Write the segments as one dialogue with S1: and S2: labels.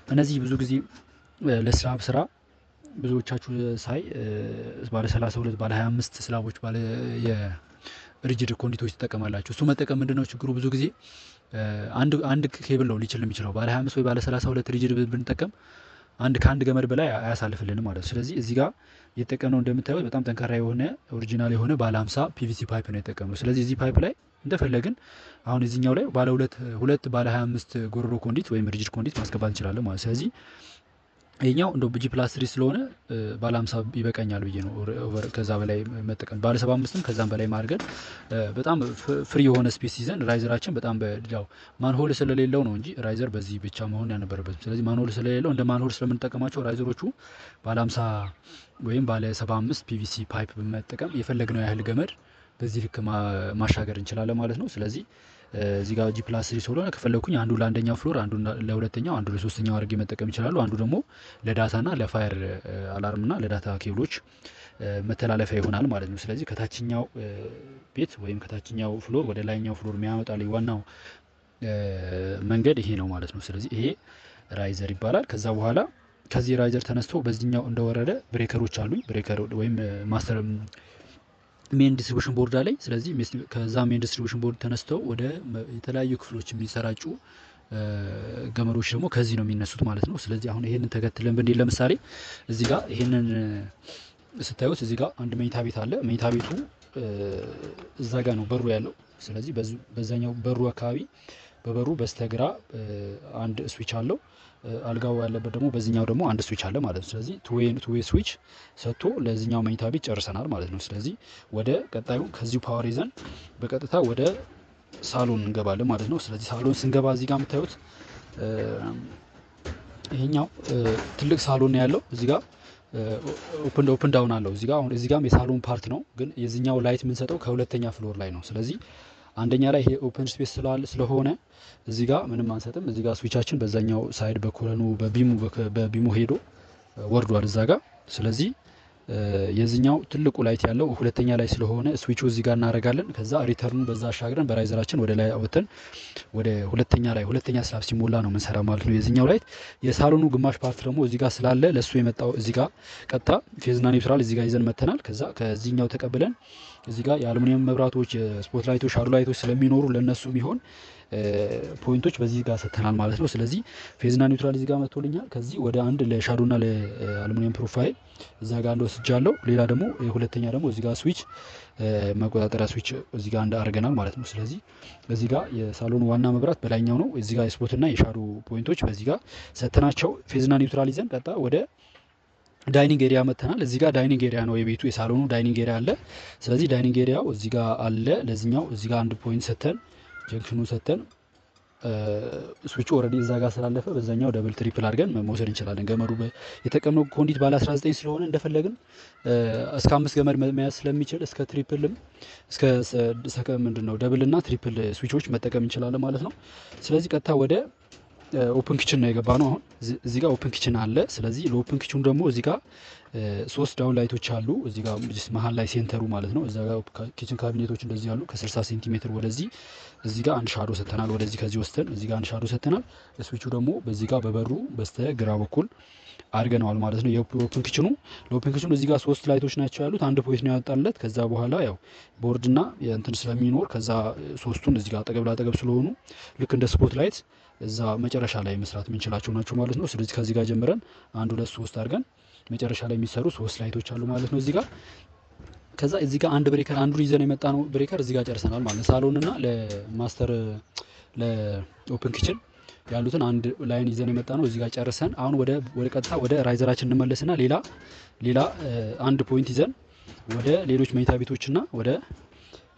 S1: እነዚህ ብዙ ጊዜ ለስላብ ስራ ብዙዎቻችሁ ሳይ ባለ 32 ባለ 25 ስላቦች ባለ የሪጅድ ኮንዲቶች ትጠቀማላችሁ። እሱ መጠቀም ምንድነው ችግሩ? ብዙ ጊዜ አንድ ኬብል ነው ሊችል የሚችለው። ባለ 25 ወይ ባለ 32 ሪጅድ ብንጠቀም ከአንድ ገመድ በላይ አያሳልፍልንም ማለት ነው። ስለዚህ እዚህ ጋር የተጠቀምነው እንደምታዩት በጣም ጠንካራ የሆነ ኦሪጂናል የሆነ ባለ 50 ፒቪሲ ፓይፕ ነው የተጠቀምነው። ስለዚህ እዚህ ፓይፕ ላይ እንደፈለግን አሁን እዚህኛው ላይ ባለ ሁለት ባለ 25 ጎሮሮ ኮንዲት ወይም ሪጅድ ኮንዲት ማስገባት እንችላለን ማለት። ስለዚህ ይሄኛው እንደው G+3 ስለሆነ ባለ 50 ይበቃኛል ብዬ ነው። ከዛ በላይ መጠቀም ባለ 75ም ከዛም በላይ ማድረግ በጣም ፍሪ የሆነ ስፔስ ይዘን ራይዘራችን በጣም ያው ማንሆል ስለሌለው ነው እንጂ ራይዘር በዚህ ብቻ መሆን ያነበረበት። ስለዚህ ማንሆል ስለሌለው እንደ ማንሆል ስለምንጠቀማቸው ራይዘሮቹ ባለ 50 ወይም ባለ 75 ፒቪሲ ፓይፕ በመጠቀም የፈለግነው ያህል ገመድ በዚህ ልክ ማሻገር እንችላለን ማለት ነው። ስለዚህ እዚህ ጋር G+3 ስለሆነ ከፈለኩኝ አንዱ ለአንደኛው ፍሎር፣ አንዱ ለሁለተኛው፣ አንዱ ለሶስተኛው አድርጌ መጠቀም ይችላል። አንዱ ደግሞ ለዳታና ለፋየር አላርምና ለዳታ ኬብሎች መተላለፊያ ይሆናል ማለት ነው። ስለዚህ ከታችኛው ቤት ወይም ከታችኛው ፍሎር ወደ ላይኛው ፍሎር የሚያመጣልኝ ዋናው መንገድ ይሄ ነው ማለት ነው። ስለዚህ ይሄ ራይዘር ይባላል። ከዛ በኋላ ከዚህ ራይዘር ተነስቶ በዚህኛው እንደወረደ ብሬከሮች አሉኝ። ብሬከር ወይም ማስተር ሜን ዲስትሪቢዩሽን ቦርድ ላይ። ስለዚህ ከዛ ሜን ዲስትሪቢዩሽን ቦርድ ተነስተው ወደ የተለያዩ ክፍሎች የሚሰራጩ ገመዶች ደግሞ ከዚህ ነው የሚነሱት ማለት ነው። ስለዚህ አሁን ይሄንን ተከትለን ብንሄድ ለምሳሌ እዚህ ጋር ይሄንን ስታዩት እዚህ ጋር አንድ መኝታ ቤት አለ። መኝታ ቤቱ እዛ ጋር ነው በሩ ያለው። ስለዚህ በዛኛው በሩ አካባቢ በበሩ በስተግራ አንድ ስዊች አለው። አልጋው ያለበት ደግሞ በዚህኛው ደግሞ አንድ ስዊች አለ ማለት ነው። ስለዚህ ቱ ዌይ ስዊች ሰጥቶ ለዚህኛው መኝታ ቤት ጨርሰናል ማለት ነው። ስለዚህ ወደ ቀጣዩ ከዚሁ ፓወር ይዘን በቀጥታ ወደ ሳሎን እንገባለን ማለት ነው። ስለዚህ ሳሎን ስንገባ እዚህ ጋር የምታዩት ይሄኛው ትልቅ ሳሎን ነው ያለው። እዚህ ጋር ኦፕን ዳውን አለው። እዚህ ጋር አሁን እዚህ ጋርም የሳሎን ፓርት ነው፣ ግን የዚህኛው ላይት የምንሰጠው ከሁለተኛ ፍሎር ላይ ነው። ስለዚህ አንደኛ ላይ ይሄ ኦፕን ስፔስ ስለሆነ እዚህ ጋር ምንም አንሰጥም። እዚህ ጋር ስዊቻችን በዛኛው ሳይድ በኮለኑ በቢሙ ሄዶ ወርዷል እዛ ጋር። ስለዚህ የዚህኛው ትልቁ ላይት ያለው ሁለተኛ ላይ ስለሆነ ስዊቹ እዚህ ጋር እናደርጋለን። ከዛ ሪተርኑ በዛ አሻግረን በራይዘራችን ወደ ላይ አወጥተን ወደ ሁለተኛ ስላብ ሲሞላ ነው የምንሰራ ማለት ነው የዚህኛው ላይት። የሳሎኑ ግማሽ ፓርት ደግሞ እዚህ ጋር ስላለ ለሱ የመጣው እዚህ ጋር ቀጥታ ፌዝና ኒውትራል እዚህ ጋር ይዘን መተናል። ከዛ ከዚህኛው ተቀብለን እዚህ ጋር የአሉሚኒየም መብራቶች፣ የስፖት ላይቶች፣ ሻዶ ላይቶች ስለሚኖሩ ለነሱ የሚሆን ፖይንቶች በዚህ ጋር ሰጥተናል ማለት ነው። ስለዚህ ፌዝና ኒውትራል እዚህ ጋር መጥቶልኛል። ከዚህ ወደ አንድ ለሻዶና ለአሉሚኒየም ፕሮፋይል እዛ ጋር አንድ ወስጃለሁ። ሌላ ደግሞ ሁለተኛ ደግሞ እዚህ ጋር ስዊች መቆጣጠሪያ ስዊች እዚህ ጋር አድርገናል ማለት ነው። ስለዚህ በዚህ ጋር የሳሎኑ ዋና መብራት በላይኛው ነው። እዚህ ጋር የስፖትና የሻዶ ፖይንቶች በዚህ ጋር ሰጥተናቸው ፌዝና ኒውትራል ይዘን ቀጣ ወደ ዳይኒንግ ኤሪያ መተናል። እዚህ ጋር ዳይኒንግ ኤሪያ ነው የቤቱ የሳሎኑ ዳይኒንግ ኤሪያ አለ። ስለዚህ ዳይኒንግ ኤሪያው እዚህ ጋር አለ። ለዚህኛው እዚህ ጋር አንድ ፖይንት ሰተን ጀንክሽኑ ሰተን ስዊቹ ኦልሬዲ እዛ ጋር ስላለፈ በዛኛው ደብል ትሪፕል አድርገን መውሰድ እንችላለን። ገመዱ የተጠቀምነው ኮንዲት ባለ 19 ስለሆነ እንደፈለግን እስከ 5 ገመድ መያዝ ስለሚችል እስከ ትሪፕልም እስከ ምንድነው ደብል እና ትሪፕል ስዊቾች መጠቀም እንችላለን ማለት ነው። ስለዚህ ቀጥታ ወደ ኦፕን ኪችን ነው የገባ ነው። አሁን እዚህ ጋር ኦፕን ኪችን አለ። ስለዚህ ለኦፕን ኪችኑ ደግሞ እዚህ ጋር 3 ዳውን ላይቶች አሉ። እዚህ ጋር መሀል ላይ ሴንተሩ ማለት ነው። እዛ ጋር ኪችን ካቢኔቶች እንደዚህ አሉ። ከ60 ሴንቲሜትር ወደዚህ እዚህ ጋር አንድ ሻዶ ሰጥተናል። ወደዚህ ከዚህ ወስተን እዚህ ጋር አንድ ሻዶ ሰጥተናል። ስዊቹ ደግሞ በዚህ ጋር በበሩ በስተግራ በኩል አድርገነዋል ማለት ነው። የኦፕን ኪችኑ ለኦፕን ኪችኑ እዚህ ጋር 3 ላይቶች ናቸው ያሉት። አንድ ፖይንት ነው ያወጣለት። ከዛ በኋላ ያው ቦርድና እንትን ስለሚኖር ከዛ ሶስቱን እዚህ ጋር አጠገብ ላጠገብ ስለሆኑ ልክ እንደ ስፖት ላይት እዛ መጨረሻ ላይ መስራት የምንችላቸው ናቸው ማለት ነው። ስለዚህ ከዚህ ጋር ጀምረን 1 2 3 አድርገን መጨረሻ ላይ የሚሰሩ 3 ላይቶች አሉ ማለት ነው እዚህ ጋር። ከዛ እዚህ ጋር አንድ ብሬከር አንዱ ይዘን የመጣ ነው ብሬከር እዚህ ጋር ጨርሰናል ማለት ነው። ሳሎንና ለማስተር ለኦፕን ኪችን ያሉትን አንድ ላይን ይዘን የመጣ ነው እዚህ ጋር ጨርሰን አሁን ወደ ቀጥታ ወደ ራይዘራችን እንመለስና ሌላ አንድ ፖይንት ይዘን ወደ ሌሎች መኝታ ቤቶችና ወደ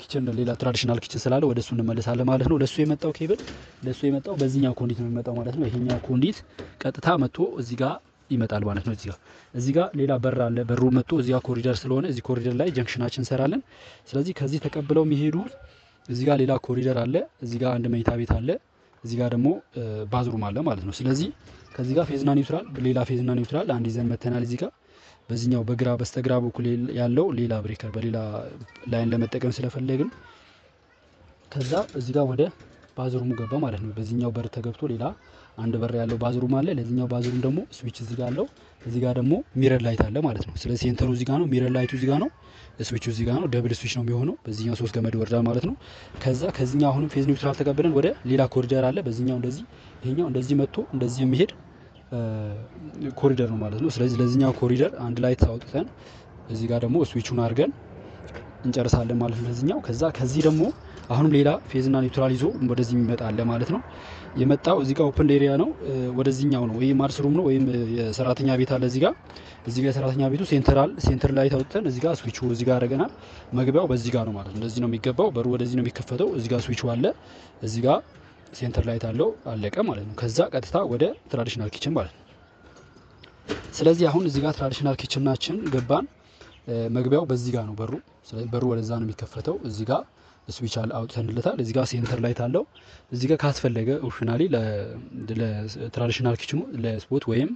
S1: ኪችን ሌላ ትራዲሽናል ኪችን ስላለ ወደ እሱ እንመለሳለን ማለት ነው። ለሱ የመጣው ኬብል ለሱ የመጣው በዚህኛው ኮንዲት ነው የሚመጣው ማለት ነው። ይሄኛው ኮንዲት ቀጥታ መጥቶ እዚህ ጋር ይመጣል ማለት ነው። እዚህ ጋር ሌላ በር አለ። በሩ መጥቶ እዚህ ጋር ኮሪደር ስለሆነ እዚህ ኮሪደር ላይ ጀንክሽናችን እንሰራለን። ስለዚህ ከዚህ ተቀብለው የሚሄዱ እዚህ ጋር ሌላ ኮሪደር አለ። እዚህ ጋር አንድ መኝታ ቤት አለ። እዚህ ጋር ደግሞ ባዝሩም አለ ማለት ነው። ስለዚህ ከዚህ ጋር ፌዝና ኒውትራል ሌላ ፌዝና ኒውትራል አንድ ይዘን መተናል። እዚህ ጋር በዚህኛው በስተግራ በኩል ያለው ሌላ ብሬከር በሌላ ላይን ለመጠቀም ስለፈለግን ከዛ እዚህ ጋር ወደ ባዝሩሙ ገባ ማለት ነው። በዚህኛው በር ተገብቶ ሌላ አንድ በር ያለው ባዝሩም አለ። ለዚህኛው ባዝሩም ደግሞ ስዊች እዚህ ጋር አለው። እዚህ ጋር ደግሞ ሚረር ላይት አለ ማለት ነው። ስለዚህ ሴንተሩ እዚህ ጋር ነው፣ ሚረር ላይቱ እዚህ ጋር ነው፣ ስዊቹ እዚህ ጋር ነው። ደብል ስዊች ነው የሚሆነው። በዚህኛው 3 ገመድ ይወርዳል ማለት ነው። ከዚህኛው አሁንም ፌዝ ኒውትራል ተቀብለን ወደ ሌላ ኮሪደር አለ። በዚህኛው እንደዚህ፣ ይሄኛው እንደዚህ መጥቶ እንደዚህ የሚሄድ ኮሪደር ነው ማለት ነው። ስለዚህ ለዚህኛው ኮሪደር አንድ ላይት አውጥተን እዚህ ጋር ደግሞ ስዊቹን አድርገን እንጨርሳለን ማለት ነው ለዚህኛው። ከዚህ ደግሞ አሁንም ሌላ ፌዝና ኒውትራል ይዞ ወደዚህ የሚመጣ አለ ማለት ነው። የመጣው እዚህ ጋር ኦፕን ኤሪያ ነው፣ ወደዚህኛው ነው ወይ ማርስ ሩም ነው ወይም የሰራተኛ ቤት አለ እዚህ ጋር የሰራተኛ ቤቱ ሴንተር ላይት አውጥተን እዚህ ጋር ስዊቹ እዚህ ጋር አድርገናል። መግቢያው በዚህ ጋር ነው ማለት ነው። እንደዚህ ነው የሚገባው፣ በሩ ወደዚህ ነው የሚከፈተው። እዚህ ጋር ስዊቹ አለ፣ እዚህ ጋር ሴንተር ላይት አለው፣ አለቀ ማለት ነው። ከዛ ቀጥታ ወደ ትራዲሽናል ኪችን ማለት ነው። ስለዚህ አሁን እዚህ ጋር ትራዲሽናል ኪችናችን ገባን። መግቢያው በዚህ ጋር ነው በሩ። ስለዚህ በሩ ወደዛ ነው የሚከፈተው። እዚህ ጋር ስዊች አውጥተንለታል። እዚህ ጋር ሴንተር ላይት አለው። እዚህ ጋር ካስፈለገ ኦፕሽናሊ ለትራዲሽናል ኪችኑ ለስፖት ወይም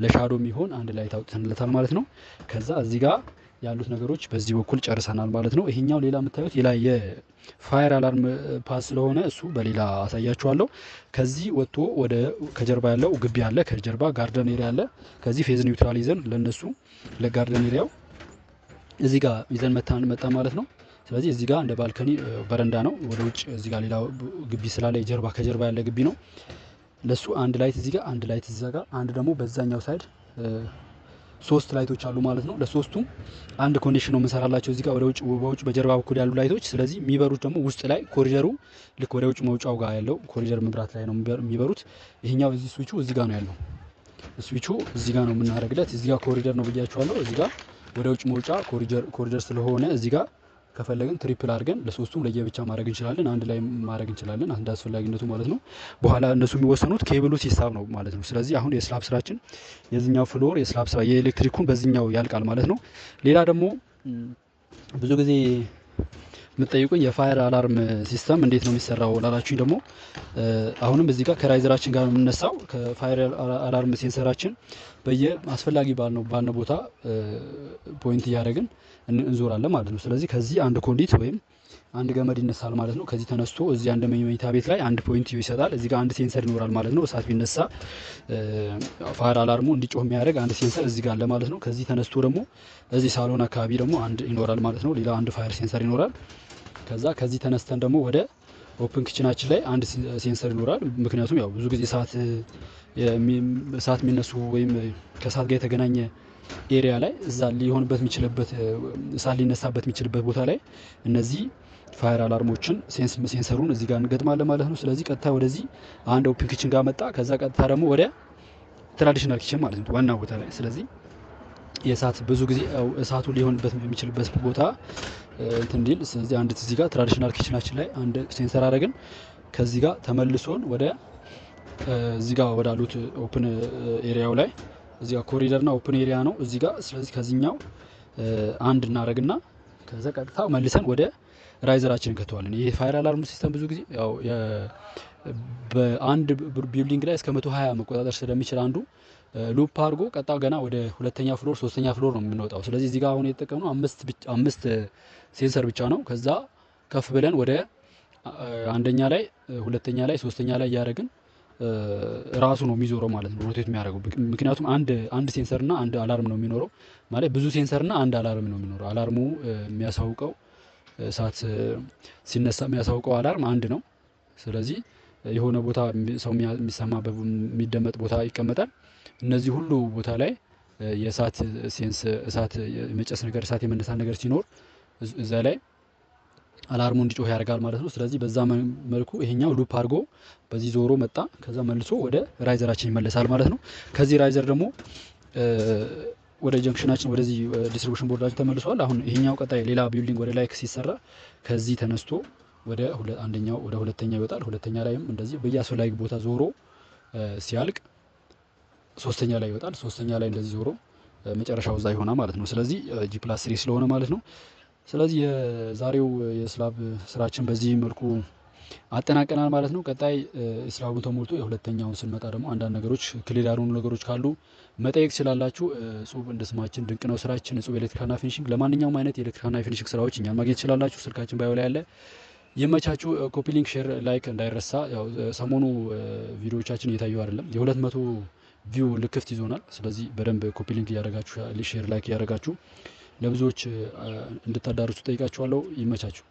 S1: ለሻዶ የሚሆን አንድ ላይት አውጥተንለታል ማለት ነው። ከዛ እዚህ ጋር ያሉት ነገሮች በዚህ በኩል ጨርሰናል ማለት ነው። ይሄኛው ሌላ የምታዩት ሌላ የፋየር አላርም ፓስ ስለሆነ እሱ በሌላ አሳያችኋለሁ። ከዚህ ወጥቶ ወደ ከጀርባ ያለው ግቢ አለ። ከጀርባ ጋርደን ኤሪያ አለ። ከዚህ ፌዝ ኒውትራል ይዘን ለነሱ ለጋርደን ኤሪያው እዚህ ጋር ይዘን መጣ ማለት ነው። ስለዚህ እዚህ ጋር እንደ ባልከኒ በረንዳ ነው። ወደ ውጭ እዚህ ጋር ሌላ ግቢ ስላለ ከጀርባ ያለ ግቢ ነው። ለሱ አንድ ላይት እዚህ ጋር፣ አንድ ላይት እዛ ጋር፣ አንድ ደግሞ በዛኛው ሳይድ 3 ላይቶች አሉ ማለት ነው። ለሶስቱም አንድ ኮንዲሽን ነው የምንሰራላቸው እዚህ ጋር በውጭ በጀርባ በኩል ያሉ ላይቶች። ስለዚህ የሚበሩት ደግሞ ውስጥ ላይ ኮሪደሩ ልክ ወደ ውጭ መውጫው ጋር ያለው ኮሪደር መብራት ላይ ነው የሚበሩት። ይሄኛው እዚህ ስዊቹ እዚህ ጋር ነው ያለው። ስዊቹ እዚህ ጋር ነው የምናደርግለት። እዚህ ጋር ኮሪደር ነው ብያችኋለሁ። እዚህ ጋር ወደ ውጭ መውጫ ኮሪደር ስለሆነ እዚህ ጋር ከፈለግን ትሪፕል አድርገን ለሶስቱም ለየብቻ ማድረግ እንችላለን፣ አንድ ላይ ማድረግ እንችላለን፣ እንደ አስፈላጊነቱ ማለት ነው። በኋላ እነሱ የሚወሰኑት ኬብሉ ሲሳብ ነው ማለት ነው። ስለዚህ አሁን የስላብ ስራችን የዚህኛው ፍሎር የስላብ ስራ የኤሌክትሪኩን በዚህኛው ያልቃል ማለት ነው። ሌላ ደግሞ ብዙ ጊዜ የምትጠይቁኝ የፋየር አላርም ሲስተም እንዴት ነው የሚሰራው ላላችሁኝ ደግሞ አሁንም እዚህ ጋር ከራይዘራችን ጋር ነው የምነሳው። ከፋየር አላርም ሴንሰራችን አስፈላጊ ባልነው ቦታ ፖይንት እያደረግን እንዞራለን ማለት ነው። ስለዚህ ከዚህ አንድ ኮንዲት ወይም አንድ ገመድ ይነሳል ማለት ነው። ከዚህ ተነስቶ እዚህ አንድ መኝታ ቤት ላይ አንድ ፖይንት ይሰጣል። እዚህ ጋር አንድ ሴንሰር ይኖራል ማለት ነው። እሳት ቢነሳ ፋየር አላርሙ እንዲጮህ የሚያደርግ አንድ ሴንሰር እዚህ ጋር አለ ማለት ነው። ከዚህ ተነስቶ ደግሞ እዚህ ሳሎን አካባቢ ደግሞ አንድ ይኖራል ማለት ነው። ሌላ አንድ ፋየር ሴንሰር ይኖራል። ከዚህ ተነስተን ደግሞ ወደ ኦፕን ኪችናችን ላይ አንድ ሴንሰር ይኖራል። ምክንያቱም ያው ብዙ ጊዜ እሳት የሚነሱ ወይም ከእሳት ጋር የተገናኘ ኤሪያ ላይ እዛ ሊሆንበት የሚችልበት እሳት ሊነሳበት የሚችልበት ቦታ ላይ እነዚህ ፋየር አላርሞችን ሴንሰሩን እዚህ ጋር እንገጥማለን ማለት ነው። ስለዚህ ቀጥታ ወደዚህ አንድ ኦፕን ኪችን ጋር መጣ። ከዛ ቀጥታ ደግሞ ወደ ትራዲሽናል ኪችን ማለት ነው ዋና ቦታ ላይ። ስለዚህ የእሳት ብዙ ጊዜ እሳቱ ሊሆንበት የሚችልበት ቦታ እንትን እንዲል ስለዚህ አንድ እዚህ ጋር ትራዲሽናል ኪችናችን ላይ አንድ ሴንሰር አደረግን። ከዚህ ጋር ተመልሶን ወደ እዚህ ጋር ወዳሉት ኦፕን ኤሪያው ላይ እዚህ ጋር ኮሪደርና ኦፕን ኤሪያ ነው እዚህ ጋር። ስለዚህ ከዚህኛው አንድ እናደርግና ከዛ ቀጥታ መልሰን ወደ ራይዘራችን እንከተዋለን። ይሄ ፋየር አላርም ሲስተም ብዙ ጊዜ ያው በአንድ ቢልዲንግ ላይ እስከ 120 መቆጣጠር ስለሚችል አንዱ ሉፕ አድርጎ ቀጣ ገና ወደ ሁለተኛ ፍሎር ሶስተኛ ፍሎር ነው የምንወጣው። ስለዚህ እዚህ ጋር አሁን የተጠቀምነው አምስት ሴንሰር ብቻ ነው። ከዛ ከፍ ብለን ወደ አንደኛ ላይ ሁለተኛ ላይ ሶስተኛ ላይ እያደረግን ራሱ ነው የሚዞረው ማለት ነው ሮቴት የሚያደርገው። ምክንያቱም አንድ ሴንሰርና አንድ አላርም ነው የሚኖረው ማለት ብዙ ሴንሰርና አንድ አላርም ነው የሚኖረው። አላርሙ የሚያሳውቀው እሳት ሲነሳ የሚያሳውቀው አላርም አንድ ነው። ስለዚህ የሆነ ቦታ ሰው የሚሰማ የሚደመጥ ቦታ ይቀመጣል። እነዚህ ሁሉ ቦታ ላይ የእሳት ሴንስ እሳት የመጨስ ነገር እሳት የመነሳት ነገር ሲኖር እዛ ላይ አላርሙ እንዲጮህ ያደርጋል ማለት ነው። ስለዚህ በዛ መልኩ ይሄኛው ሉፕ አድርጎ በዚህ ዞሮ መጣ። ከዛ መልሶ ወደ ራይዘራችን ይመለሳል ማለት ነው። ከዚህ ራይዘር ደግሞ ወደ ጀንክሽናችን ወደዚህ ዲስትሪቢዩሽን ቦርዳችን ተመልሷል። አሁን ይሄኛው ቀጣይ ሌላ ቢልዲንግ ወደ ላይ ሲሰራ ከዚህ ተነስቶ ወደ አንደኛው ወደ ሁለተኛ ይወጣል። ሁለተኛ ላይም እንደዚህ በየአስፈላጊ ቦታ ዞሮ ሲያልቅ ሶስተኛ ላይ ይወጣል። ሶስተኛ ላይ እንደዚህ ዞሮ መጨረሻው እዛ ይሆናል ማለት ነው። ስለዚህ G+3 ስለሆነ ማለት ነው። ስለዚህ የዛሬው የስላብ ስራችን በዚህ መልኩ አጠናቀናል ማለት ነው። ቀጣይ ስላቡ ተሞልቶ የሁለተኛውን ስንመጣ ደግሞ አንዳንድ ነገሮች ክሊር ያልሆኑ ነገሮች ካሉ መጠየቅ ትችላላችሁ። እጹብ እንደ ስማችን ድንቅ ነው ስራችን እጹብ ኤሌክትሪካልና ፊኒሽንግ። ለማንኛውም አይነት የኤሌክትሪካልና ፊኒሽንግ ስራዎች እኛን ማግኘት ትችላላችሁ። ስልካችን ባዮ ላይ ያለ ይመቻችሁ። ኮፒ ሊንክ፣ ሼር፣ ላይክ እንዳይረሳ። ያው ሰሞኑ ቪዲዮዎቻችን እየታዩ አይደለም። የ200 ቪው ልክፍት ይዞናል። ስለዚህ በደንብ ኮፒ ሊንክ እያደረጋችሁ ሼር ላይክ እያደረጋችሁ ለብዙዎች እንድታዳርሱ ጠይቃችኋለሁ። ይመቻችሁ።